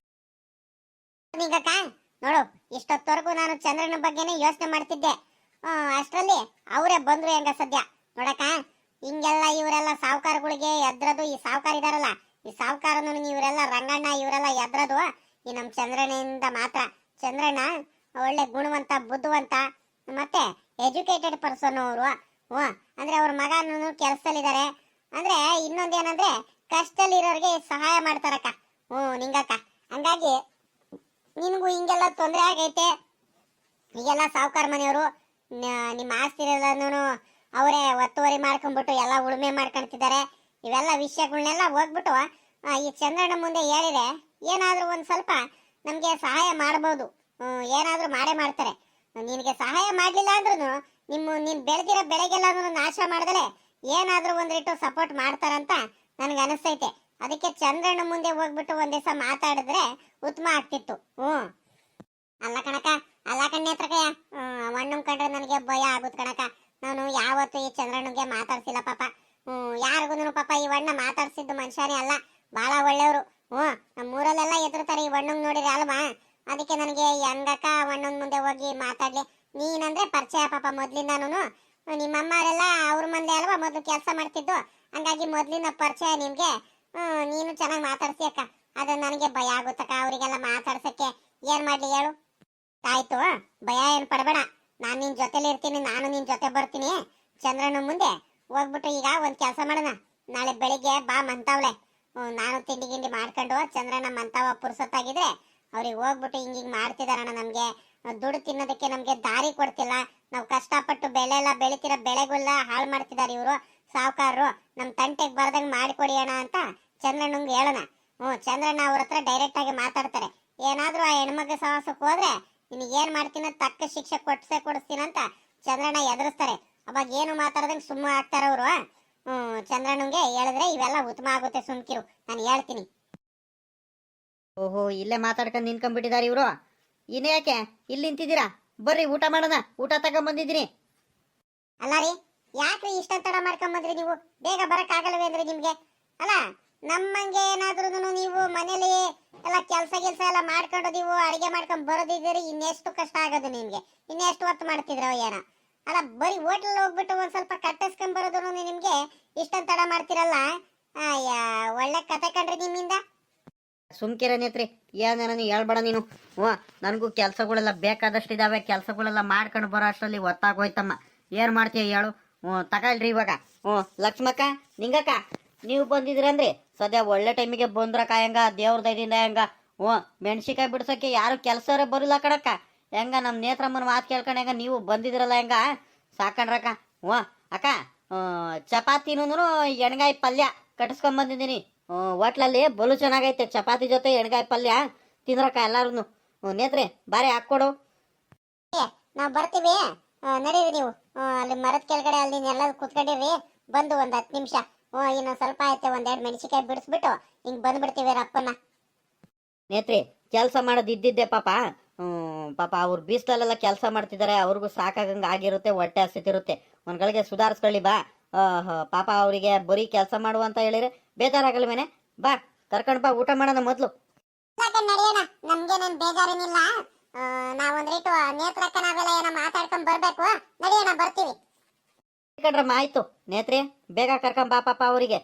ನಿಂಗಕ್ಕ ನೋಡು, ಇಷ್ಟೊತ್ತವರೆಗೂ ನಾನು ಚಂದ್ರನ ಬಗ್ಗೆನೇ ಯೋಚನೆ ಮಾಡ್ತಿದ್ದೆ. ಅಷ್ಟರಲ್ಲಿ ಅವರೇ ಬಂದ್ರು ಹೆಂಗ ಸದ್ಯ ನೋಡಕ್ಕ. ಹಿಂಗೆಲ್ಲ ಇವರೆಲ್ಲ ಸಾವುಕಾರಗಳಿಗೆ ಎದ್ರದು, ಈ ಸಾವುಕಾರ ಇದಾರಲ್ಲ, ಈ ಸಾವುಕಾರನು ಇವರೆಲ್ಲ ರಂಗಣ್ಣ ಇವರೆಲ್ಲ ಎದ್ರದು ಈ ನಮ್ಮ ಚಂದ್ರನಿಂದ ಮಾತ್ರ. ಚಂದ್ರಣ್ಣ ಒಳ್ಳೆ ಗುಣವಂತ, ಬುದ್ಧಿವಂತ, ಮತ್ತೆ ಎಜುಕೇಟೆಡ್ ಪರ್ಸನ್ ಅವರು. ಅಂದ್ರೆ ಅವ್ರ ಮಗನೂ ಕೆಲಸದಲ್ಲಿದ್ದಾರೆ. ಅಂದ್ರೆ ಇನ್ನೊಂದೇನಂದ್ರೆ ಕಷ್ಟದಲ್ಲಿರೋರಿಗೆ ಸಹಾಯ ಮಾಡ್ತಾರಕ್ಕ. ನಿಂಗಕ್ಕ, ಹಂಗಾಗಿ ನಿನಗೂ ಹಿಂಗೆಲ್ಲ ತೊಂದರೆ ಆಗೈತೆ. ಈಗೆಲ್ಲ ಸಾವುಕಾರ ಮನೆಯವರು ನಿಮ್ಮ ಆಸ್ತಿ ಎಲ್ಲನೂ ಅವರೇ ಒತ್ತುವರಿ ಮಾಡ್ಕೊಂಡ್ಬಿಟ್ಟು ಎಲ್ಲ ಉಳುಮೆ ಮಾಡ್ಕೊಂತಿದ್ದಾರೆ. ಇವೆಲ್ಲ ವಿಷಯಗಳನ್ನೆಲ್ಲ ಹೋಗ್ಬಿಟ್ಟು ಈ ಚಂದ್ರಣ್ಣ ಮುಂದೆ ಹೇಳಿದ್ರೆ ಏನಾದರೂ ಒಂದು ಸ್ವಲ್ಪ ನಮಗೆ ಸಹಾಯ ಮಾಡ್ಬೋದು. ಏನಾದರೂ ಮಾಡೇ ಮಾಡ್ತಾರೆ. ನಿನಗೆ ಸಹಾಯ ಮಾಡಲಿಲ್ಲ ಅಂದ್ರೂ ನೀನು ಬೆಳೆದಿರೋ ಬೆಳೆಗೆಲ್ಲನೂ ನಾಶ ಮಾಡಿದ್ರೆ ಏನಾದರೂ ಒಂದಿಟ್ಟು ಸಪೋರ್ಟ್ ಮಾಡ್ತಾರಂತ ನನಗೆ ಅನಿಸ್ತೈತೆ. ಅದಕ್ಕೆ ಚಂದ್ರಣ್ಣ ಮುಂದೆ ಹೋಗ್ಬಿಟ್ಟು ಒಂದ್ ದಿವಸ ಮಾತಾಡಿದ್ರೆ ಉತ್ತಮ ಆಗ್ತಿತ್ತು. ಅಲ್ಲ ಕಣಕ, ಅಲ್ಲ ಕಣ್ಯತ್ರಕಯ್ಯ, ಮಣ್ಣು ಕಂಡ್ರೆ ನನಗೆ ಭಯ ಆಗುತ್ತೆ ಕಣಕ. ನಾನು ಯಾವತ್ತು ಈ ಚಂದ್ರಣ್ಣಗೆ ಮಾತಾಡ್ಸಿಲ್ಲ ಪಾಪ. ಯಾರಿಗೂ ಪಾಪ ಈ ವಣ್ಣ ಮಾತಾಡ್ಸಿದ್ದು ಮನುಷ್ಯನೇ ಅಲ್ಲ, ಬಹಳ ಒಳ್ಳೆಯವರು. ನಮ್ಮೂರಲ್ಲೆಲ್ಲ ಎದುರುತ್ತಾರೆ ಈ ವಣ್ಣಂಗ್ ನೋಡಿದ್ರೆ ಅಲ್ವಾ. ಅದಕ್ಕೆ ನನಗೆ ಹೆಂಗಕ್ಕ ವಣ್ಣನ್ ಮುಂದೆ ಹೋಗಿ ಮಾತಾಡ್ಲಿ. ನೀನಂದ್ರೆ ಪರಿಚಯ ಪಾಪ ಮೊದ್ಲಿಂದಾನು. ನಿಮ್ಮಮ್ಮರೆಲ್ಲ ಅವ್ರ ಮಂದೆ ಅಲ್ವಾ ಮೊದ್ಲು ಕೆಲಸ ಮಾಡ್ತಿದ್ದು, ಹಂಗಾಗಿ ಮೊದ್ಲಿನ ಪರಿಚಯ ನಿಮ್ಗೆ. ನೀನು ಚೆನ್ನಾಗಿ ಮಾತಾಡ್ಸಿ ಅಕ್ಕ. ಅದು ನನಗೆ ಭಯ ಆಗುತ್ತಕ್ಕ ಅವರಿಗೆಲ್ಲ ಮಾತಾಡ್ಸಕ್ಕೆ. ಏನ್ ಮಾಡ್ಲಿ ಹೇಳು? ಆಯ್ತು, ಭಯ ಏನ್ ಪಡಬೇಡ, ನಾನು ನಿನ್ ಜೊತೆಲಿ ಇರ್ತೀನಿ, ನಾನು ನಿನ್ ಜೊತೆ ಬರ್ತೀನಿ. ಚಂದ್ರನ ಮುಂದೆ ಹೋಗ್ಬಿಟ್ಟು ಈಗ ಒಂದ್ ಕೆಲಸ ಮಾಡೋಣ. ನಾಳೆ ಬೆಳಿಗ್ಗೆ ಬಾ ಮಂತಾವ್ಳೆ. ನಾನು ತಿಂಡಿ ಗಿಂಡಿ ಮಾಡ್ಕೊಂಡು ಚಂದ್ರನ ಮಂತಾವ ಪುರ್ಸೊತ್ತಾಗಿದ್ರೆ ಅವ್ರಿಗೆ ಹೋಗ್ಬಿಟ್ಟು ಹಿಂಗಿಂಗ್ ಮಾಡ್ತಿದಾರಣ್ಣ, ನಮ್ಗೆ ದುಡ್ಡು ತಿನ್ನೋದಕ್ಕೆ ನಮ್ಗೆ ದಾರಿ ಕೊಡ್ತಿಲ್ಲ. ನಾವು ಕಷ್ಟಪಟ್ಟು ಬೆಳೆ ಎಲ್ಲ ಬೆಳಿತಿರೋ ಬೆಳೆಗಳೆಲ್ಲ ಹಾಳು ಮಾಡ್ತಿದಾರೆ ಇವರು ಸಾವುಕಾರರು. ನಮ್ ತಂಟೆಗೆ ಬರ್ದಂಗ್ ಮಾಡಿಕೊಡಿ ಅಣ್ಣ ಅಂತ ಚಂದ್ರಣ್ಣಂಗೆ ಹೇಳೋಣ. ಚಂದ್ರಣ್ಣ ಅವ್ರ ಹತ್ರ ಡೈರೆಕ್ಟ್ ಆಗಿ ಮಾತಾಡ್ತಾರೆ. ಏನಾದ್ರೂ ಆ ಹೆಣ್ಮಗ ಸಹವಾಸಕ್ಕೆ ಹೋದ್ರೆ ನಿನಗೆ ಏನ್ ಮಾಡ್ತೀನ ತಕ್ಕ ಶಿಕ್ಷೆ ಕೊಡಿಸ್ತೀನಂತ ಚಂದ್ರಣ್ಣ ಎದುರಿಸ್ತಾರೆ. ಅವಾಗ ಏನು ಮಾತಾಡ್ದಂಗೆ ಸುಮ್ಮ ಆಗ್ತಾರ ಅವರು. ಚಂದ್ರಣ್ಣಂಗೆ ಹೇಳಿದ್ರೆ ಇವೆಲ್ಲ ಉತ್ತಮ ಆಗುತ್ತೆ. ಸುಮ್ಕಿರು, ನಾನು ಹೇಳ್ತೀನಿ. ಓಹೋ, ಇಲ್ಲೇ ಮಾತಾಡ್ಕೊಂಡು ನಿಂತ್ಕೊಂಡ್ಬಿಟ್ಟಿದ್ದಾರೆ ಇವರು. ಇನ್ನು ಯಾಕೆ ಇಲ್ಲಿ ನಿಂತಿದ್ದೀರಾ? ಬರ್ರಿ ಊಟ ಮಾಡೋಣ. ಊಟ ತಗೊಂಡ್ಬಂದಿದ್ದೀನಿ. ಅಲ್ಲ ರೀ, ಯಾಕ್ರಿ ಇಷ್ಟೊಂದು ತಡ ಮಾಡ್ಕೊಂಬಂದ್ರಿ ನೀವು? ಬೇಗ ಬರಕ್ ಆಗಲ್ವೇ ಅಂದ್ರೆ ನಿಮ್ಗೆ? ಅಲ್ಲ ನಮ್ಮಂಗೆ ಏನಾದ್ರೂ ನೀವು ಮನೇಲಿ ಎಲ್ಲ ಕೆಲಸ ಎಲ್ಲ ಮಾಡ್ಕೊಂಡು ನೀವು ಅಡಿಗೆ ಮಾಡ್ಕೊಂಡ್ ಬರೋದಿದ್ದೀರಿ, ಇನ್ನೆಷ್ಟು ಕಷ್ಟ ಆಗೋದು ನಿಮ್ಗೆ? ಇನ್ನೆಷ್ಟು ಹೊತ್ತು ಮಾಡ್ತಿದ್ರ ಏನೋ? ಅಲ್ಲ ಬರೀ ಹೋಟ್ಲಲ್ಲಿ ಹೋಗ್ಬಿಟ್ಟು ಒಂದ್ ಸ್ವಲ್ಪ ಕಟ್ಟಿಸ್ಕೊಂಡ್ ಬರೋದು ನಿಮ್ಗೆ ಇಷ್ಟೊಂದು ತಡ ಮಾಡ್ತಿರಲ್ಲ. ಒಳ್ಳೆ ಕತೆ ಕಂಡ್ರಿ ನಿಮ್ಮಿಂದ. ಸುಮ್ಕಿರ ನೇತ್ರಿ, ಏನೇನು ಹೇಳ್ಬೇಡ ನೀನು. ನನಗೂ ಕೆಲಸಗಳೆಲ್ಲ ಬೇಕಾದಷ್ಟು ಇದಾವೆ. ಕೆಲಸಗಳೆಲ್ಲ ಮಾಡ್ಕೊಂಡು ಬರೋ ಅಷ್ಟರಲ್ಲಿ ಹೊತ್ತಾಗೋಯ್ತಮ್ಮ. ಏನು ಮಾಡ್ತೀಯ ಹೇಳು? ತಗೊಳ್ರಿ ಇವಾಗ. ಲಕ್ಷ್ಮಕ್ಕ, ನಿಂಗಕ್ಕ, ನೀವು ಬಂದಿದ್ರಂದ್ರಿ ಸದ್ಯ ಒಳ್ಳೆ ಟೈಮಿಗೆ ಬಂದ್ರಕ್ಕ. ಹೆಂಗ ದೇವ್ರ ದಯದಿಂದ ಹೆಂಗ ಮೆಣಸಿಕಾಯಿ ಬಿಡ್ಸೋಕ್ಕೆ ಯಾರು ಕೆಲಸರೇ ಬರಲ್ಲ ಕಣಕ್ಕ. ಹೆಂಗ ನಮ್ಮ ನೇತ್ರಮ್ಮನ ಮಾತು ಕೇಳ್ಕೊಂಡು ಹೆಂಗ ನೀವು ಬಂದಿದ್ರಲ್ಲ, ಹೆಂಗ ಸಾಕಂಡ್ರಕ್ಕ. ಅಕ್ಕ, ಚಪಾತಿನೂ ಎಣ್ಗಾಯಿ ಪಲ್ಯ ಕಟ್ಟಿಸ್ಕೊಂಬಂದಿದ್ದೀನಿ. ಹೋಟ್ಲಲ್ಲಿ ಬಲು ಚೆನ್ನಾಗೈತೆ. ಚಪಾತಿ ಜೊತೆ ಎಣ್ಗಾಯಿ ಪಲ್ಯ ತಿಂದ್ರಕ್ಕ ಎಲ್ಲಾರು. ನೇತ್ರೆ ಬಾರಿ ಹಾಕ್ಕೊಡು. ನಾವು ಬರ್ತೀವಿ, ನಡೀರಿ ನೀವು. ಅಲ್ಲಿ ಮರದ ಕೆಳಗಡೆ ಅಲ್ಲಿ ಎಲ್ಲ ಕುತ್ಕೊಂಡಿರಿ. ಬಂದು ಒಂದ್ 10 ನಿಮಿಷ, ಇನ್ನೊಂದ್ ಸ್ವಲ್ಪ ಆಯ್ತು, 1-2 ಮೆಣಸಿಕಾಯಿ ಬಿಡಿಸ್ಬಿಟ್ಟು ಹಿಂಗ್ ಬಂದ್ಬಿಡ್ತೀವಿ ರಪ್ಪನ್ನ. ನೇತ್ರಿ, ಕೆಲಸ ಮಾಡೋದು ಇದ್ದಿದ್ದೆ ಪಾಪ. ಪಾಪ ಅವ್ರು ಬೀಸ್ಲಲ್ಲೆಲ್ಲ ಕೆಲಸ ಮಾಡ್ತಿದ್ದಾರೆ, ಅವ್ರಿಗೂ ಸಾಕಾಗಂಗೆ ಆಗಿರುತ್ತೆ, ಹೊಟ್ಟೆ ಹಸಿತಿರುತ್ತೆ. ಒಂದ್ಗಳಿಗೆ ಸುಧಾರಿಸ್ಕೊಳ್ಳಿ ಬಾ. ಪಾಪ ಅವರಿಗೆ ಬರೀ ಕೆಲಸ ಮಾಡುವಂತ ಹೇಳಿದ್ರೆ ಬೇಜಾರಾಗಲ್ವೇನೆ? ಬಾ, ಕರ್ಕೊಂಡ್ ಬಾ, ಊಟ ಮಾಡೋಣ ಮೊದ್ಲು. ನಡೆಯೋಣ, ನಮ್ಗೇನೇನ್ ಬೇಜಾರೇನಿಲ್ಲ. ನಾವೊಂದ್ರಿಟ್ಟು ನೇತ್ರಕ್ಕ ನಾವೆಲ್ಲ ಏನೋ ಮಾತಾಡ್ಕೊಂಡ್ ಬರ್ಬೇಕು. ನಡೆಯೋಣ, ಬರ್ತೀವಿ. ಕಣ್ರಮ್ಮ, ಆಯ್ತು ನೇತ್ರಿ, ಬೇಗ ಕರ್ಕೊಂಡ್ ಬಾ ಪಾಪ ಅವರಿಗೆ.